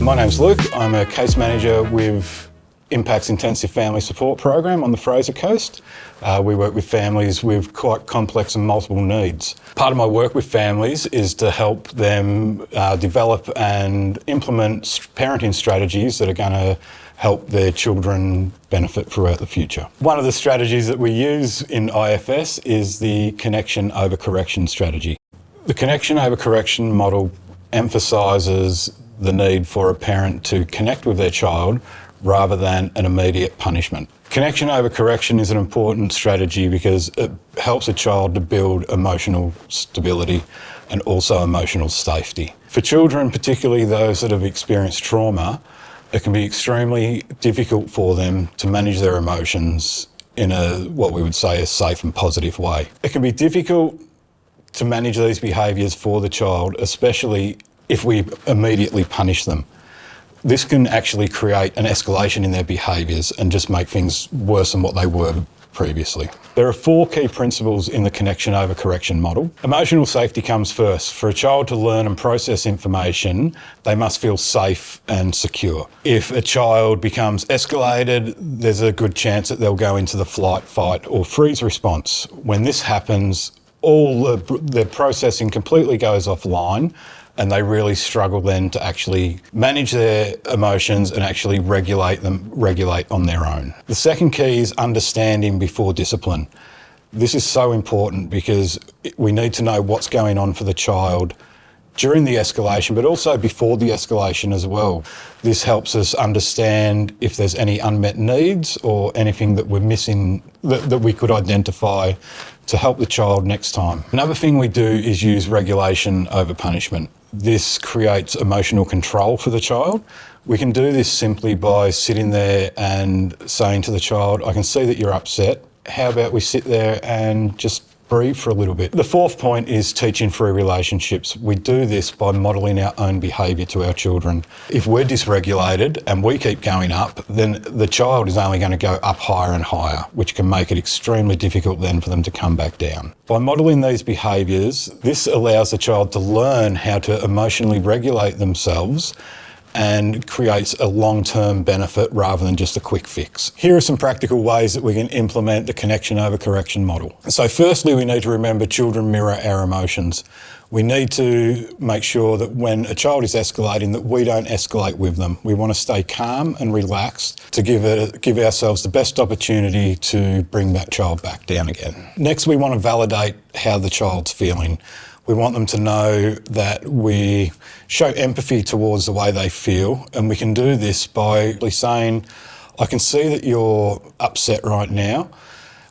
My name's Luke. I'm a case manager with Impact's Intensive Family Support Program on the Fraser Coast. We work with families with quite complex and multiple needs. Part of my work with families is to help them develop and implement parenting strategies that are going to help their children benefit throughout the future. One of the strategies that we use in IFS is the connection over correction strategy. The connection over correction model emphasises the need for a parent to connect with their child rather than an immediate punishment. Connection over correction is an important strategy because it helps a child to build emotional stability and also emotional safety. For children, particularly those that have experienced trauma, it can be extremely difficult for them to manage their emotions in what we would say a safe and positive way. It can be difficult to manage these behaviours for the child, especially if we immediately punish them. This can actually create an escalation in their behaviours and just make things worse than what they were previously. There are 4 key principles in the connection over correction model. Emotional safety comes first. For a child to learn and process information, they must feel safe and secure. If a child becomes escalated, there's a good chance that they'll go into the flight, fight or freeze response. When this happens, all their processing completely goes offline, and they really struggle then to actually manage their emotions and actually regulate on their own. The second key is understanding before discipline. This is so important because we need to know what's going on for the child during the escalation, but also before the escalation as well. This helps us understand if there's any unmet needs or anything that we're missing that we could identify to help the child next time. Another thing we do is use regulation over punishment. This creates emotional control for the child. We can do this simply by sitting there and saying to the child, I can see that you're upset. How about we sit there and just breathe for a little bit. The 4th point is teaching through relationships. We do this by modelling our own behaviour to our children. If we're dysregulated and we keep going up, then the child is only going to go up higher and higher, which can make it extremely difficult then for them to come back down. By modelling these behaviours, this allows the child to learn how to emotionally regulate themselves and creates a long-term benefit rather than just a quick fix. Here are some practical ways that we can implement the connection over correction model. So firstly, we need to remember children mirror our emotions. We need to make sure that when a child is escalating, that we don't escalate with them. We want to stay calm and relaxed to give ourselves the best opportunity to bring that child back down again. Next, we want to validate how the child's feeling. We want them to know that we show empathy towards the way they feel, and we can do this by saying, I can see that you're upset right now.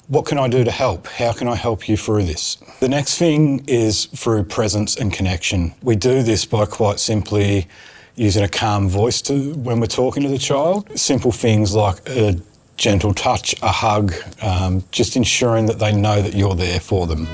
What can I do to help? How can I help you through this? The next thing is through presence and connection. We do this by quite simply using a calm voice when we're talking to the child. Simple things like a gentle touch, a hug, just ensuring that they know that you're there for them.